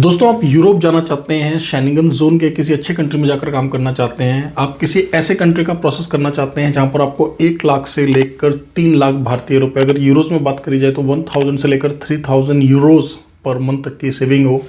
दोस्तों, आप यूरोप जाना चाहते हैं, शेंगन जोन के किसी अच्छे कंट्री में जाकर काम करना चाहते हैं, आप किसी ऐसे कंट्री का प्रोसेस करना चाहते हैं जहां पर आपको 1 लाख से लेकर 3 लाख भारतीय रुपए, अगर यूरोज में बात करी जाए तो 1000 से लेकर 3000 यूरोज पर मंथ तक की सेविंग हो।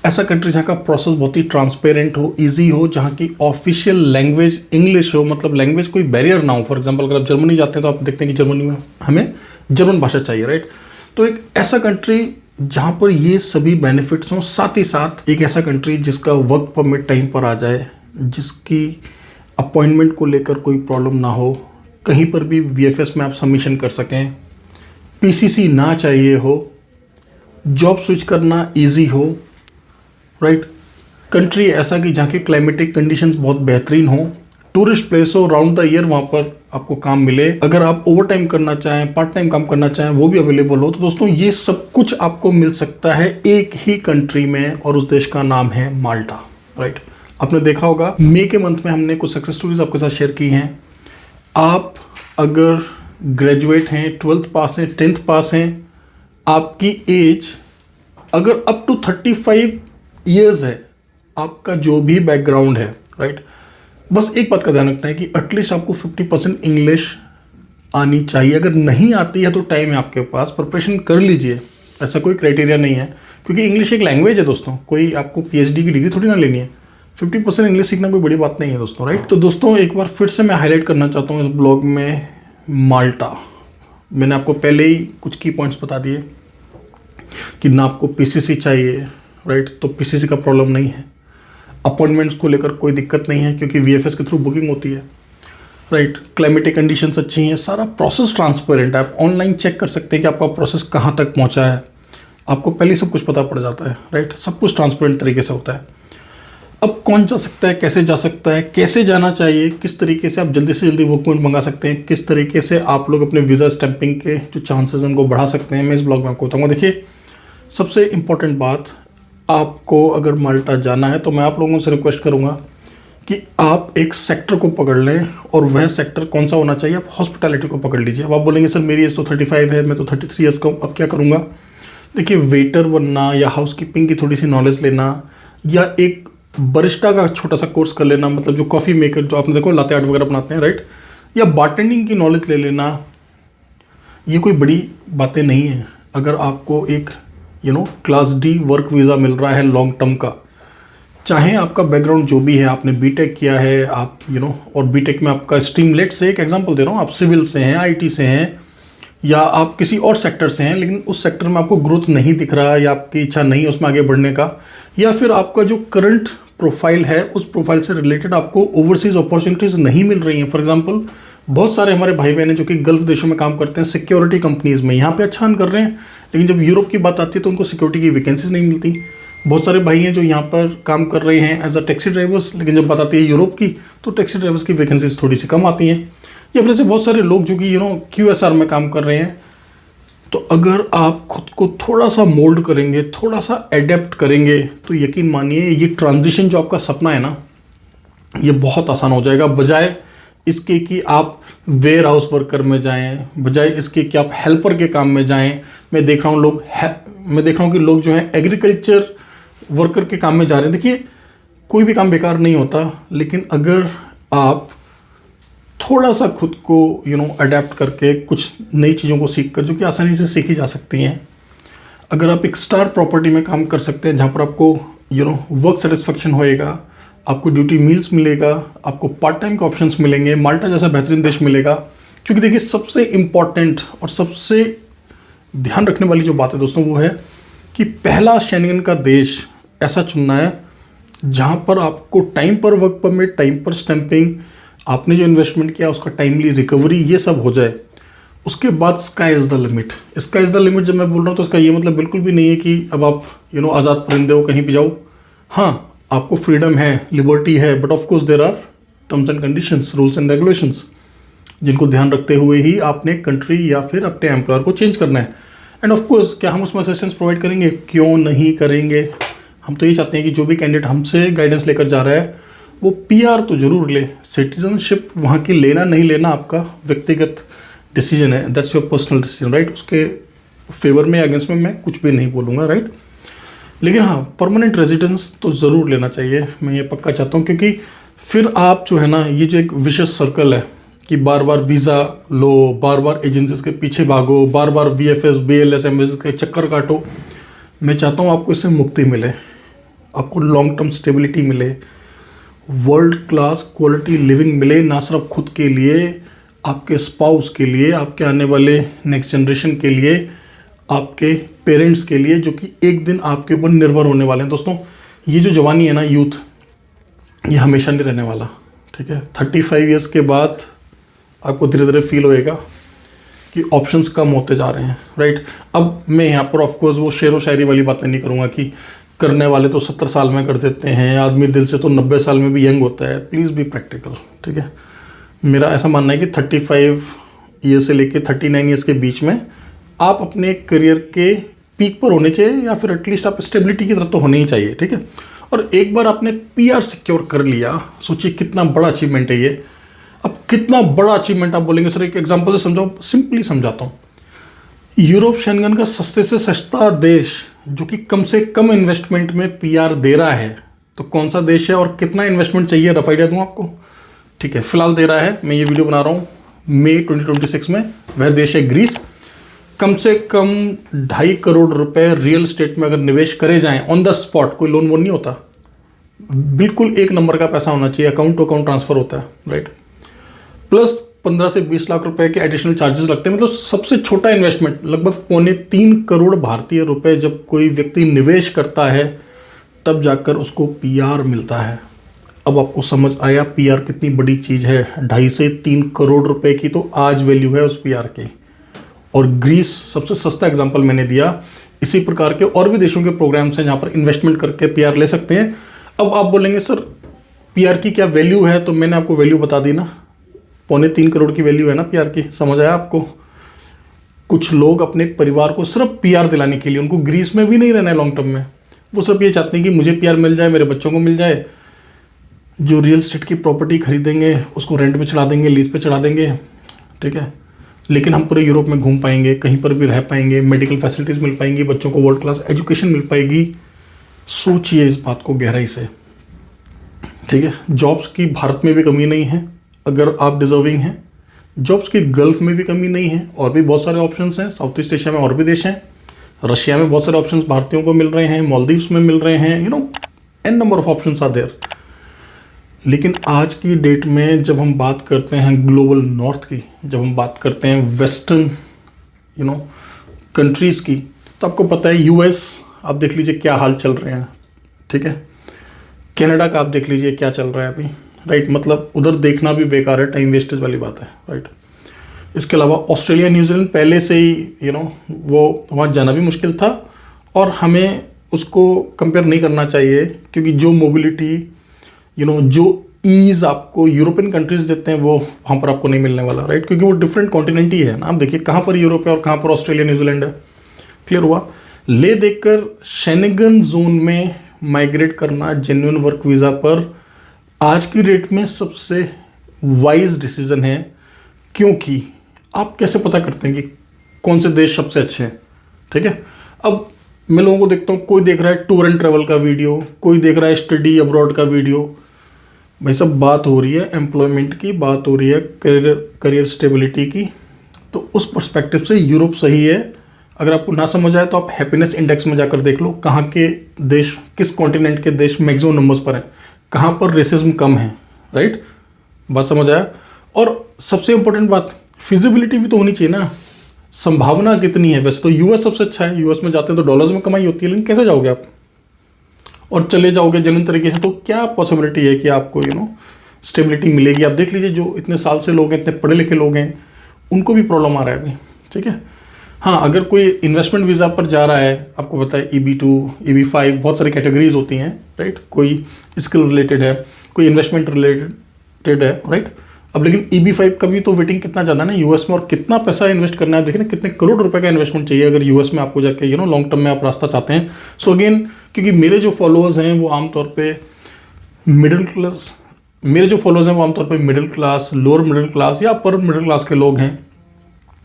ऐसा कंट्री जहाँ का प्रोसेस बहुत ही ट्रांसपेरेंट हो, ईजी हो, जहाँ की ऑफिशियल लैंग्वेज इंग्लिश हो, मतलब लैंग्वेज कोई बैरियर ना हो। फॉर एग्जाम्पल अगर आप जर्मनी जाते हैं तो आप देखते हैं कि जर्मनी में हमें जर्मन भाषा चाहिए, राइट। तो एक ऐसा कंट्री जहाँ पर ये सभी बेनिफिट्स हों, साथ ही साथ एक ऐसा कंट्री जिसका वर्क परमिट टाइम पर आ जाए, जिसकी अपॉइंटमेंट को लेकर कोई प्रॉब्लम ना हो, कहीं पर भी वीएफएस में आप सबमिशन कर सकें, पीसीसी ना चाहिए हो, जॉब स्विच करना इजी हो, राइट। कंट्री ऐसा कि जहाँ की क्लाइमेटिक कंडीशंस बहुत बेहतरीन हो, टूरिस्ट प्लेस हो, राउंड द ईयर वहाँ पर आपको काम मिले, अगर आप ओवर टाइम करना चाहें, पार्ट टाइम काम करना चाहें, वो भी अवेलेबल हो। तो दोस्तों, ये सब कुछ आपको मिल सकता है एक ही कंट्री में, और उस देश का नाम है माल्टा, राइट। आपने देखा होगा मई के मंथ में हमने कुछ सक्सेस स्टोरीज आपके साथ शेयर की हैं। आप अगर ग्रेजुएट हैं, 12th पास हैं, 10th पास हैं, आपकी एज अगर अप टू 35 ईयर्स है, आपका जो भी बैकग्राउंड है, राइट, बस एक बात का ध्यान रखना है कि एटलीस्ट आपको 50% इंग्लिश आनी चाहिए। अगर नहीं आती है तो टाइम है आपके पास, प्रिपरेशन कर लीजिए, ऐसा कोई क्राइटेरिया नहीं है, क्योंकि इंग्लिश एक लैंग्वेज है दोस्तों, कोई आपको पीएचडी की डिग्री थोड़ी ना लेनी है। 50% इंग्लिश सीखना कोई बड़ी बात नहीं है दोस्तों, राइट। तो दोस्तों, एक बार फिर से मैं हाईलाइट करना चाहता हूँ इस ब्लॉग में माल्टा। मैंने आपको पहले ही कुछ की पॉइंट्स बता दिए कि ना आपको पीसीसी चाहिए, राइट, तो पीसीसी का प्रॉब्लम नहीं है। अपॉइंटमेंट्स को लेकर कोई दिक्कत नहीं है, क्योंकि वीएफएस के थ्रू बुकिंग होती है, राइट। क्लाइमेटिक कंडीशंस अच्छी हैं, सारा प्रोसेस ट्रांसपेरेंट है, आप ऑनलाइन चेक कर सकते हैं कि आपका प्रोसेस कहाँ तक पहुँचा है, आपको पहले सब कुछ पता पड़ जाता है, राइट। सब कुछ ट्रांसपेरेंट तरीके से होता है। अब कौन जा सकता है, कैसे जा सकता है, कैसे जाना चाहिए, किस तरीके से आप जल्दी से जल्दी वर्क परमिट मंगा सकते हैं, किस तरीके से आप लोग अपने वीज़ा स्टैंपिंग के जो चांसेस हैं उनको बढ़ा सकते हैं, मैं इस ब्लॉग में आपको बताऊँगा। देखिए, सबसे इम्पॉर्टेंट बात, आपको अगर माल्टा जाना है तो मैं आप लोगों से रिक्वेस्ट करूंगा कि आप एक सेक्टर को पकड़ लें, और वह सेक्टर कौन सा होना चाहिए, आप हॉस्पिटैलिटी को पकड़ लीजिए। अब आप बोलेंगे सर मेरी एज तो 35 है, मैं तो 33 ईयर्स का हूँ, अब क्या करूँगा। देखिए, वेटर बनना या हाउसकीपिंग की थोड़ी सी नॉलेज लेना, या एक बरिस्टा का छोटा सा कोर्स कर लेना, मतलब जो कॉफ़ी मेकर, जो आपने देखो लाते आर्ट वगैरह बनाते हैं, राइट, या बारटेंडिंग की नॉलेज ले लेना, ये कोई बड़ी बातें नहीं है। अगर आपको एक क्लास डी वर्क वीज़ा मिल रहा है लॉन्ग टर्म का, चाहे आपका बैकग्राउंड जो भी है, आपने बीटेक किया है, आप और बीटेक में आपका स्ट्रीम, लेट से एक एग्जांपल दे रहा हूँ, आप सिविल से हैं, आईटी से हैं, या आप किसी और सेक्टर से हैं, लेकिन उस सेक्टर में आपको ग्रोथ नहीं दिख रहा है, या आपकी इच्छा नहीं है उसमें आगे बढ़ने का, या फिर आपका जो करंट प्रोफाइल है उस प्रोफाइल से रिलेटेड आपको ओवरसीज अपॉर्चुनिटीज़ नहीं मिल रही हैं। फॉर एग्जाम्पल, बहुत सारे हमारे भाई बहन हैं जो कि गल्फ देशों में काम करते हैं, सिक्योरिटी कंपनीज़ में, यहाँ पे अच्छा अर्न कर रहे हैं, लेकिन जब यूरोप की बात आती है तो उनको सिक्योरिटी की वैकेंसीज नहीं मिलती। बहुत सारे भाई हैं जो यहाँ पर काम कर रहे हैं एज अ टैक्सी ड्राइवर्स, लेकिन जब बात आती है यूरोप की तो टैक्सी ड्राइवर्स की वैकेंसीज थोड़ी सी कम आती हैं। या फिर से बहुत सारे लोग जो कि क्यूएसआर में काम कर रहे हैं। तो अगर आप खुद को थोड़ा सा मोल्ड करेंगे, थोड़ा सा एडेप्ट करेंगे, तो यकीन मानिए ये ट्रांजिशन जो आपका सपना है ना, ये बहुत आसान हो जाएगा। बजाय इसके कि आप वेयर हाउस वर्कर में जाएं, बजाय इसके कि आप हेल्पर के काम में जाएं, मैं देख रहा हूँ कि लोग जो हैं एग्रीकल्चर वर्कर के काम में जा रहे हैं। देखिए, कोई भी काम बेकार नहीं होता, लेकिन अगर आप थोड़ा सा खुद को अडेप्ट करके कुछ नई चीज़ों को सीख कर, जो कि आसानी से सीखी जा सकती हैं, अगर आप एक स्टार प्रॉपर्टी में काम कर सकते हैं जहाँ पर आपको वर्क सेटिस्फेक्शन होएगा, आपको ड्यूटी मील्स मिलेगा, आपको पार्ट टाइम के ऑप्शंस मिलेंगे, माल्टा जैसा बेहतरीन देश मिलेगा। क्योंकि देखिए, सबसे इम्पॉर्टेंट और सबसे ध्यान रखने वाली जो बात है दोस्तों, वो है कि पहला शेंगन का देश ऐसा चुनना है जहाँ पर आपको टाइम पर वर्क परमिट, टाइम पर स्टैंपिंग, आपने जो इन्वेस्टमेंट किया उसका टाइमली रिकवरी, ये सब हो जाए। उसके बाद sky is the limit. Sky is the limit जब मैं बोल रहा हूँ तो इसका ये मतलब बिल्कुल भी नहीं है कि अब आप आज़ाद परिंदे हो, कहीं भी जाओ। हाँ, आपको फ्रीडम है, लिबर्टी है, but of course there are terms and conditions, rules and regulations, जिनको ध्यान रखते हुए ही आपने कंट्री या फिर अपने एम्प्लॉयर को चेंज करना है। एंड ऑफ कोर्स, क्या हम उसमें असिस्टेंस प्रोवाइड करेंगे? क्यों नहीं करेंगे। हम तो ये चाहते हैं कि जो भी कैंडिडेट हमसे गाइडेंस लेकर जा रहा है वो पीआर तो जरूर ले। सिटीजनशिप वहाँ की लेना नहीं लेना आपका व्यक्तिगत डिसीजन है, that's your personal decision, right. उसके फेवर में या अगेंस्ट में मैं कुछ भी नहीं बोलूँगा, राइट। लेकिन हाँ, परमानेंट रेजिडेंस तो ज़रूर लेना चाहिए, मैं ये पक्का चाहता हूँ, क्योंकि फिर आप जो है ना, ये जो एक विशेष सर्कल है कि बार बार वीज़ा लो, बार बार एजेंसीज के पीछे भागो, बार बार VFS BLS एम्बेसी के चक्कर काटो, मैं चाहता हूँ आपको इससे मुक्ति मिले, आपको लॉन्ग टर्म स्टेबिलिटी मिले, वर्ल्ड क्लास क्वालिटी लिविंग मिले, ना सिर्फ खुद के लिए, आपके स्पाउस के लिए, आपके आने वाले नेक्स्ट जनरेशन के लिए, आपके पेरेंट्स के लिए, जो कि एक दिन आपके ऊपर निर्भर होने वाले हैं। दोस्तों, ये जो जवानी है ना, यूथ, ये हमेशा नहीं रहने वाला, ठीक है। 35 ईयर्स के बाद आपको धीरे धीरे फील होएगा कि ऑप्शंस कम होते जा रहे हैं, राइट। अब मैं यहाँ पर ऑफकोर्स वो शेर व शायरी वाली बातें नहीं करूँगा कि करने वाले तो 70 साल में कर देते हैं, आदमी दिल से तो 90 साल में भी यंग होता है। प्लीज़ बी प्रैक्टिकल, ठीक है। मेरा ऐसा मानना है कि 35 ईयर्स से लेके 39 ईयर्स के बीच में आप अपने करियर के पीक पर होने चाहिए, या फिर एटलीस्ट आप स्टेबिलिटी की तरफ तो होने ही चाहिए, ठीक है। और एक बार आपने PR सिक्योर कर लिया, सोचिए कितना बड़ा अचीवमेंट है ये। अब कितना बड़ा अचीवमेंट आप बोलेंगे सर, एक एग्जांपल से समझाओ, सिंपली समझाता हूँ। यूरोप शेंगन का सस्ते से सस्ता देश जो कि कम से कम इन्वेस्टमेंट में PR दे रहा है, तो कौन सा देश है और कितना इन्वेस्टमेंट चाहिए, रफ आइडिया दूँ आपको, ठीक है। फिलहाल दे रहा है, मैं ये वीडियो बना रहा हूँ मई 2026 में, वह देश है ग्रीस। कम से कम 2.5 करोड़ रुपए रियल एस्टेट में अगर निवेश करे जाएं ऑन द स्पॉट, कोई लोन वोन नहीं होता, बिल्कुल एक नंबर का पैसा होना चाहिए, अकाउंट टू अकाउंट ट्रांसफर होता है, राइट। प्लस 15 से 20 लाख रुपए के एडिशनल चार्जेस लगते हैं। मतलब सबसे छोटा इन्वेस्टमेंट लगभग 2.25 करोड़ भारतीय रुपए जब कोई व्यक्ति निवेश करता है, तब जाकर उसको PR मिलता है। अब आपको समझ आया PR कितनी बड़ी चीज़ है। 2.5 से 3 करोड़ रुपए की तो आज वैल्यू है उस PR की। और ग्रीस सबसे सस्ता एग्जांपल मैंने दिया। इसी प्रकार के और भी देशों के प्रोग्राम्स हैं जहाँ पर इन्वेस्टमेंट करके PR ले सकते हैं। अब आप बोलेंगे सर PR की क्या वैल्यू है, तो मैंने आपको वैल्यू बता दी ना, 2.25 करोड़ की वैल्यू है ना PR की, समझ आया आपको। कुछ लोग अपने परिवार को सिर्फ PR दिलाने के लिए, उनको ग्रीस में भी नहीं रहना है लॉन्ग टर्म में, वो सिर्फ ये चाहते हैं कि मुझे PR मिल जाए, मेरे बच्चों को मिल जाए। जो रियल एस्टेट की प्रॉपर्टी खरीदेंगे उसको रेंट पे चढ़ा देंगे, लीज पे चढ़ा देंगे, ठीक है। लेकिन हम पूरे यूरोप में घूम पाएंगे, कहीं पर भी रह पाएंगे, मेडिकल फैसिलिटीज़ मिल पाएंगी, बच्चों को वर्ल्ड क्लास एजुकेशन मिल पाएगी। सोचिए इस बात को गहराई से, ठीक है। जॉब्स की भारत में भी कमी नहीं है अगर आप डिजर्विंग हैं। जॉब्स की गल्फ में भी कमी नहीं है, और भी बहुत सारे ऑप्शंस हैं। साउथ ईस्ट एशिया में और भी देश हैं, रशिया में बहुत सारे ऑप्शंस भारतीयों को मिल रहे हैं, मालदीव्स में मिल रहे हैं, an number of options are there. लेकिन आज की डेट में जब हम बात करते हैं ग्लोबल नॉर्थ की, जब हम बात करते हैं वेस्टर्न कंट्रीज़ की, तो आपको पता है US आप देख लीजिए क्या हाल चल रहे हैं, ठीक है। कनाडा का आप देख लीजिए क्या चल रहा है अभी, राइट। मतलब उधर देखना भी बेकार है, टाइम वेस्टेज वाली बात है, राइट। इसके अलावा ऑस्ट्रेलिया न्यूजीलैंड पहले से ही वो वहाँ जाना भी मुश्किल था, और हमें उसको कंपेयर नहीं करना चाहिए, क्योंकि जो मोबिलिटी जो ईज़ आपको यूरोपियन कंट्रीज़ देते हैं वो वहाँ पर आपको नहीं मिलने वाला, राइट। क्योंकि वो डिफरेंट कॉन्टिनेंट ही है ना। आप देखिए कहाँ पर यूरोप है और कहाँ पर ऑस्ट्रेलिया न्यूजीलैंड है, क्लियर हुआ। ले देखकर शेंगन जोन में माइग्रेट करना जेन्युइन वर्क वीज़ा पर आज की डेट में सबसे वाइज डिसीजन है। क्योंकि आप कैसे पता करते हैं कि कौन से देश सबसे अच्छे हैं, ठीक है। अब मैं लोगों को देखता हूँ, कोई देख रहा है टूर एंड ट्रैवल का वीडियो, कोई देख रहा है स्टडी अब्रॉड का वीडियो। भाई सब बात हो रही है एम्प्लॉयमेंट की, बात हो रही है करियर स्टेबिलिटी की, तो उस पर्सपेक्टिव से यूरोप सही है। अगर आपको ना समझ आए तो आप हैप्पीनेस इंडेक्स में जाकर देख लो, कहाँ के देश, किस कॉन्टिनेंट के देश मैक्सिमम नंबर्स पर हैं, कहाँ पर रेसिज्म कम है, राइट। बात समझ आया। और सबसे इंपॉर्टेंट बात, फिजिबिलिटी भी तो होनी चाहिए ना, संभावना कितनी है। वैसे तो US सबसे अच्छा है, US में जाते हैं तो डॉलर्स में कमाई होती है, लेकिन कैसे जाओगे आप, और चले जाओगे जेन्युइन तरीके से, तो क्या पॉसिबिलिटी है कि आपको स्टेबिलिटी मिलेगी। आप देख लीजिए जो इतने साल से लोग हैं, इतने पढ़े लिखे लोग हैं, उनको भी प्रॉब्लम आ रहा है अभी, ठीक है। हाँ, अगर कोई इन्वेस्टमेंट वीज़ा पर जा रहा है, आपको पता है EB2 EB5 बहुत सारी कैटेगरीज होती हैं, राइट। कोई स्किल रिलेटेड है, कोई इन्वेस्टमेंट रिलेटेड है, राइट। अब लेकिन EB5 का भी तो वेटिंग कितना ज़्यादा ना US में, और कितना पैसा इन्वेस्ट करना है। देखिए ना कितने करोड़ रुपए का इन्वेस्टमेंट चाहिए अगर US में आपको जाके लॉन्ग टर्म में आप रास्ता चाहते हैं। सो अगेन, क्योंकि मेरे जो फॉलोअर्स हैं वो आमतौर पे middle class, lower middle class या अपर मिडिल क्लास के लोग हैं,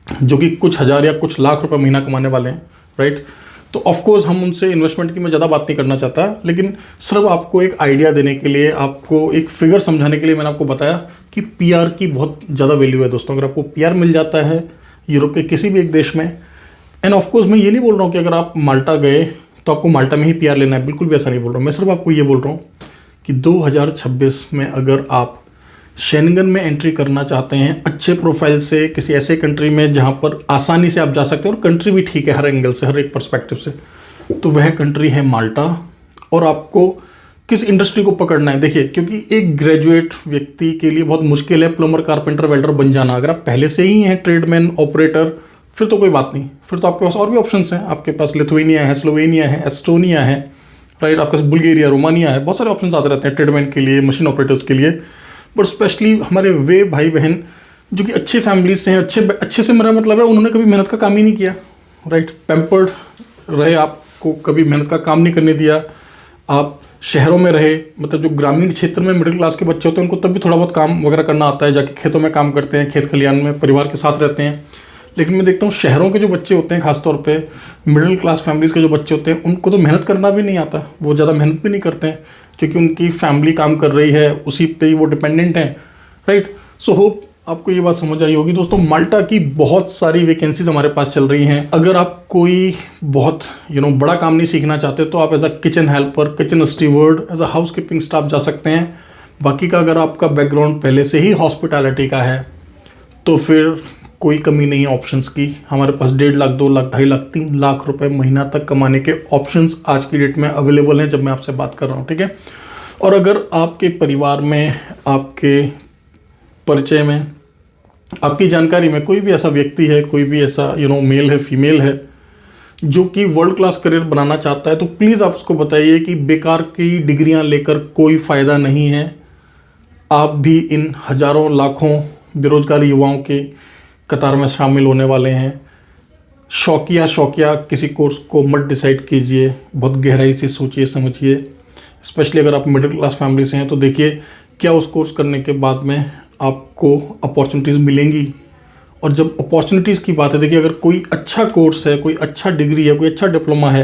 जो कि कुछ हज़ार या कुछ लाख रुपए महीना कमाने वाले हैं, राइट। तो ऑफकोर्स हम उनसे इन्वेस्टमेंट की मैं ज़्यादा बात नहीं करना चाहता, लेकिन सिर्फ आपको एक आइडिया देने के लिए, आपको एक फिगर समझाने के लिए मैंने आपको बताया कि पीआर की बहुत ज़्यादा वैल्यू है दोस्तों। अगर आपको पीआर मिल जाता है यूरोप के किसी भी एक देश में, एंड ऑफकोर्स मैं ये नहीं बोल रहा हूँ कि अगर आप माल्टा गए तो आपको माल्टा में ही पीआर लेना है, बिल्कुल भी ऐसा नहीं बोल रहा हूँ। मैं सिर्फ आपको ये बोल रहा हूँ कि 2026 में अगर आप शेंगन में एंट्री करना चाहते हैं अच्छे प्रोफाइल से, किसी ऐसे कंट्री में जहाँ पर आसानी से आप जा सकते हैं और कंट्री भी ठीक है हर एंगल से, हर एक पर्सपेक्टिव से, तो वह कंट्री है माल्टा। और आपको किस इंडस्ट्री को पकड़ना है देखिए, क्योंकि एक ग्रेजुएट व्यक्ति के लिए बहुत मुश्किल है प्लम्बर, कारपेंटर, वेल्डर बन जाना। अगर आप पहले से ही हैं ट्रेडमैन, ऑपरेटर, फिर तो कोई बात नहीं, फिर तो आपके पास और भी ऑप्शंस हैं। आपके पास लिथुआनिया है, स्लोवेनिया है, एस्टोनिया है, राइट, आपके पास बुल्गारिया, रोमानिया है, बहुत सारे ऑप्शंस आते रहते हैं ट्रेडमैन के लिए, मशीन ऑपरेटर्स के लिए। बट स्पेशली हमारे वे भाई बहन जो कि अच्छे फैमिलीज से हैं, अच्छे से मेरा मतलब है उन्होंने कभी मेहनत का काम ही नहीं किया, राइट, पैम्पर्ड रहे, आपको कभी मेहनत का काम नहीं करने दिया, आप शहरों में रहे, मतलब जो ग्रामीण क्षेत्र में मिडिल क्लास के बच्चे होते हैं उनको तब भी थोड़ा बहुत काम वगैरह करना आता है, जाके खेतों में काम करते हैं, खेत खलिहान में परिवार के साथ रहते हैं। लेकिन मैं देखता हूँ शहरों के जो बच्चे होते हैं, खासतौर पे मिडिल क्लास फैमिलीज़ के जो बच्चे होते हैं, उनको तो मेहनत करना भी नहीं आता, वो ज़्यादा मेहनत भी नहीं करते हैं क्योंकि उनकी फैमिली काम कर रही है, उसी पे ही वो डिपेंडेंट हैं, राइट। सो होप आपको ये बात समझ आई होगी दोस्तों। माल्टा की बहुत सारी वैकेंसीज हमारे पास चल रही हैं। अगर आप कोई बहुत बड़ा काम नहीं सीखना चाहते तो आप as a kitchen helper, kitchen steward, as a housekeeping staff जा सकते हैं। बाकी का अगर आपका बैकग्राउंड पहले से ही हॉस्पिटैलिटी का है तो फिर कोई कमी नहीं है ऑप्शंस की। हमारे पास 1.5 लाख, 2 लाख, 2.5 लाख, 3 लाख रुपए महीना तक कमाने के ऑप्शंस आज की डेट में अवेलेबल हैं जब मैं आपसे बात कर रहा हूँ, ठीक है। और अगर आपके परिवार में, आपके परिचय में, आपकी जानकारी में कोई भी ऐसा व्यक्ति है, कोई भी ऐसा मेल है, फीमेल है जो कि वर्ल्ड क्लास करियर बनाना चाहता है, तो प्लीज़ आप उसको बताइए कि बेकार की डिग्रियां लेकर कोई फ़ायदा नहीं है। आप भी इन हज़ारों लाखों बेरोजगार युवाओं के कतार में शामिल होने वाले हैं। शौकिया किसी कोर्स को मत डिसाइड कीजिए, बहुत गहराई से सोचिए समझिए। स्पेशली अगर आप मिडिल क्लास फैमिली से हैं तो देखिए क्या उस कोर्स करने के बाद में आपको अपॉर्चुनिटीज़ मिलेंगी। और जब अपॉर्चुनिटीज़ की बात है, देखिए अगर कोई अच्छा कोर्स है, कोई अच्छा डिग्री है, कोई अच्छा डिप्लोमा है,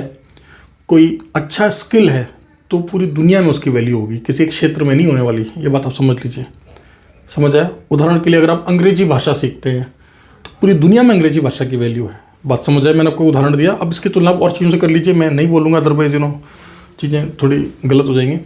कोई अच्छा स्किल है, तो पूरी दुनिया में उसकी वैल्यू होगी, किसी एक क्षेत्र में नहीं होने वाली। ये बात आप समझ लीजिए, समझ आया। उदाहरण के लिए अगर आप अंग्रेजी भाषा सीखते हैं तो पूरी दुनिया में अंग्रेजी भाषा की वैल्यू है। बात समझ आए, मैंने आपको उदाहरण दिया। अब इसकी तुलना आप और चीज़ों से कर लीजिए, मैं नहीं बोलूँगा, अदरवाइज चीज़ें थोड़ी गलत हो जाएंगी।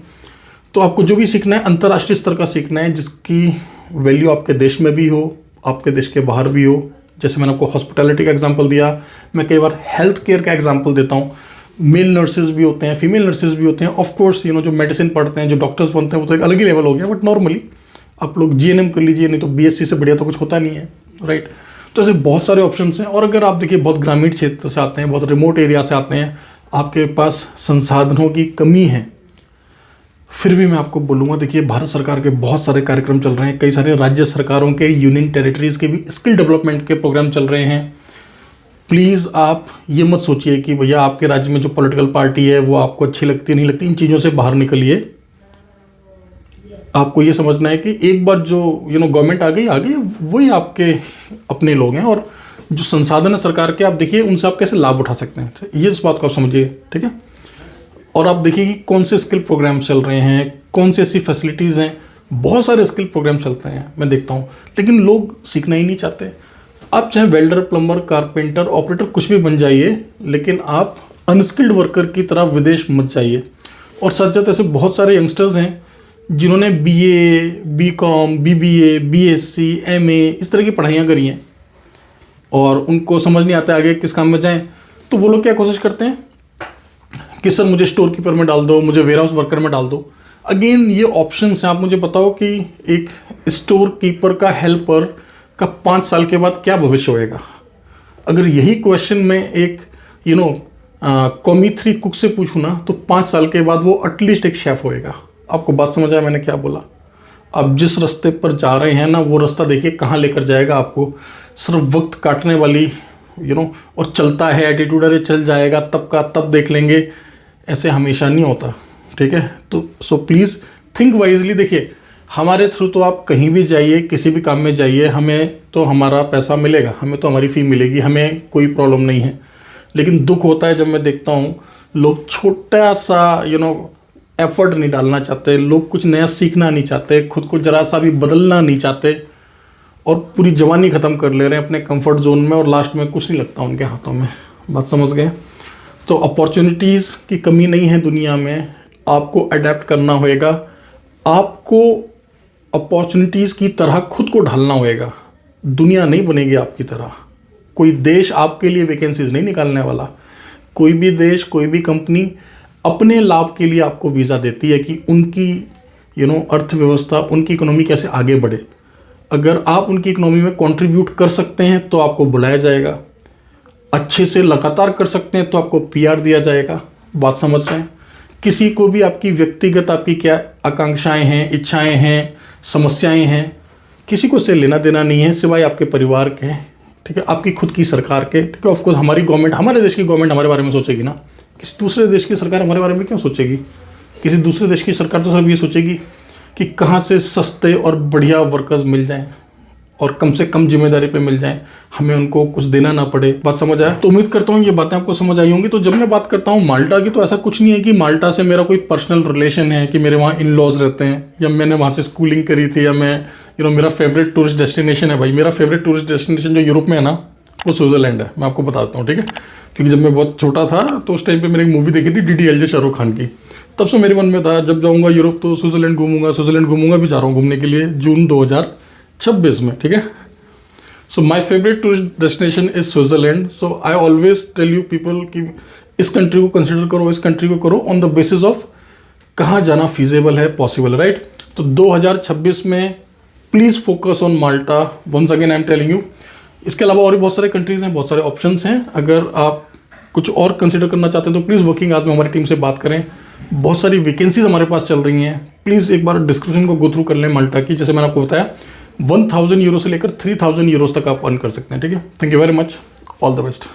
तो आपको जो भी सीखना है अंतर्राष्ट्रीय स्तर का सीखना है, जिसकी वैल्यू आपके देश में भी हो, आपके देश के बाहर भी हो। जैसे मैंने आपको हॉस्पिटैलिटी का एग्जांपल दिया, मैं कई बार हेल्थ केयर का एग्जांपल देता हूँ। मेल नर्सेज भी होते हैं, फीमेल नर्सेज भी होते हैं। ऑफ कोर्स जो मेडिसिन पढ़ते हैं, जो डॉक्टर्स बनते हैं, वो तो एक अलग ही लेवल हो गया। बट नॉर्मली आप लोग जीएनएम कर लीजिए, नहीं तो बीएससी से बढ़िया तो कुछ होता नहीं है, राइट। तो ऐसे बहुत सारे ऑप्शंस हैं। और अगर आप देखिए बहुत ग्रामीण क्षेत्र से आते हैं, बहुत रिमोट एरिया से आते हैं, आपके पास संसाधनों की कमी है, फिर भी मैं आपको बोलूँगा, देखिए भारत सरकार के बहुत सारे कार्यक्रम चल रहे हैं, कई सारे राज्य सरकारों के, यूनियन टेरिटरीज़ के भी स्किल डेवलपमेंट के प्रोग्राम चल रहे हैं। प्लीज़ आप ये मत सोचिए कि भैया आपके राज्य में जो पॉलिटिकल पार्टी है वो आपको अच्छी लगती नहीं लगती, इन चीज़ों से बाहर निकलिए। आपको ये समझना है कि एक बार जो गवर्नमेंट आ गई, वही आपके अपने लोग हैं। और जो संसाधन है सरकार के, आप देखिए उनसे आप कैसे लाभ उठा सकते हैं, ये इस बात को आप समझिए, ठीक है। और आप देखिए कि कौन से स्किल प्रोग्राम चल रहे हैं, कौन सी ऐसी फैसिलिटीज़ हैं। बहुत सारे स्किल प्रोग्राम चलते हैं, मैं देखता हूँ, लेकिन लोग सीखना ही नहीं चाहते। आप चाहे वेल्डर, प्लम्बर, कारपेंटर, ऑपरेटर कुछ भी बन जाइए, लेकिन आप अनस्किल्ड वर्कर की तरह विदेश मत जाइए। और साथ साथ ऐसे बहुत सारे यंगस्टर्स हैं जिन्होंने BA, BCom, BBA, BSc, MA इस तरह की पढ़ाइयाँ करी हैं और उनको समझ नहीं आता आगे किस काम में जाएं। तो वो लोग क्या कोशिश करते हैं कि सर मुझे स्टोर कीपर में डाल दो, मुझे वेयर हाउस वर्कर में डाल दो। अगेन ये ऑप्शंस हैं। आप मुझे बताओ कि एक स्टोर कीपर का, हेल्पर का 5 साल के बाद क्या भविष्य होएगा। अगर यही क्वेश्चन मैं एक कॉमी 3 कुक से पूछूँ ना, तो 5 साल के बाद वो एटलीस्ट एक शेफ होएगा। आपको बात समझ आया मैंने क्या बोला। अब जिस रास्ते पर जा रहे हैं ना, वो रास्ता देखिए कहाँ लेकर जाएगा आपको। सिर्फ वक्त काटने वाली और चलता है एटीट्यूड, अरे चल जाएगा तब का तब देख लेंगे, ऐसे हमेशा नहीं होता, ठीक है। तो सो प्लीज़ थिंक वाइजली। देखिए हमारे थ्रू तो आप कहीं भी जाइए, किसी भी काम में जाइए, हमें तो हमारा पैसा मिलेगा, हमें तो हमारी फ़ी मिलेगी, हमें कोई प्रॉब्लम नहीं है। लेकिन दुख होता है जब मैं देखता हूँ लोग छोटा सा एफर्ट नहीं डालना चाहते, लोग कुछ नया सीखना नहीं चाहते, खुद को जरा सा भी बदलना नहीं चाहते और पूरी जवानी ख़त्म कर ले रहे हैं अपने कंफर्ट जोन में और लास्ट में कुछ नहीं लगता उनके हाथों में। बात समझ गए? तो अपॉर्चुनिटीज़ की कमी नहीं है दुनिया में, आपको अडेप्ट करना होएगा, आपको अपॉर्चुनिटीज़ की तरह खुद को ढालना होएगा। दुनिया नहीं बनेगी आपकी तरह, कोई देश आपके लिए वैकेंसीज नहीं निकालने वाला, कोई भी देश कोई भी कंपनी अपने लाभ के लिए आपको वीज़ा देती है कि उनकी अर्थव्यवस्था, उनकी इकोनॉमी कैसे आगे बढ़े। अगर आप उनकी इकोनॉमी में कंट्रीब्यूट कर सकते हैं तो आपको बुलाया जाएगा, अच्छे से लगातार कर सकते हैं तो आपको पीआर दिया जाएगा। बात समझ रहे हैं? किसी को भी आपकी व्यक्तिगत आपकी क्या आकांक्षाएं हैं, इच्छाएं हैं, समस्याएं हैं, किसी को से लेना देना नहीं है सिवाय आपके परिवार के, ठीक है, आपकी खुद की सरकार के, ठीक है। ऑफकोर्स हमारी गवर्नमेंट, हमारे देश की गवर्नमेंट हमारे बारे में सोचेगी ना, किसी दूसरे देश की सरकार हमारे बारे में क्यों सोचेगी? किसी दूसरे देश की सरकार तो सिर्फ ये सोचेगी कि कहाँ से सस्ते और बढ़िया वर्कर्स मिल जाएं और कम से कम जिम्मेदारी पे मिल जाएं, हमें उनको कुछ देना ना पड़े। बात समझ आया? तो उम्मीद करता हूँ ये बातें आपको समझ आई होंगी। तो जब मैं बात करता हूँ माल्टा की, तो ऐसा कुछ नहीं है कि माल्टा से मेरा कोई पर्सनल रिलेशन है, कि मेरे वहाँ इन लॉज रहते हैं या मैंने वहाँ से स्कूलिंग करी थी, या मैं मेरा फेवरेट टूरिस्ट डेस्टिनेशन है। भाई मेरा फेवरेट टूरिस्ट डेस्टिनेशन जो यूरोप में है ना, वो स्विट्जरलैंड है। मैं आपको बताता हूँ, ठीक है, क्योंकि जब मैं बहुत छोटा था तो उस टाइम पे मैंने एक मूवी देखी थी DDLJ शाहरुख खान की, तब से मेरे मन में था जब जाऊँगा यूरोप तो स्विट्जरलैंड घूमूंगा। स्विट्जरलैंड घूमूंगा, भी जा रहा हूँ घूमने के लिए जून 2026 में, ठीक है। So my favourite tourist destination is Switzerland. So I always tell you people कि इस कंट्री को कंसिडर करो, इस कंट्री को करो ऑन द बेसिस ऑफ कहाँ जाना फीजेबल है, पॉसिबल है, राइट। तो 2026 में please focus on Malta, once again I am telling you. इसके अलावा और भी बहुत सारे कंट्रीज़ हैं, बहुत सारे ऑप्शंस हैं। अगर आप कुछ और कंसिडर करना चाहते हैं तो प्लीज़ वर्किंग आज में हमारी टीम से बात करें। बहुत सारी वैकेंसीज हमारे पास चल रही हैं, प्लीज़ एक बार डिस्क्रिप्शन को गो थ्रू कर लें माल्टा की। जैसे मैंने आपको बताया 1000 यूरो से लेकर 3000 यूरोस तक आप अर्न कर सकते हैं, ठीक है। Thank you very much, all the best.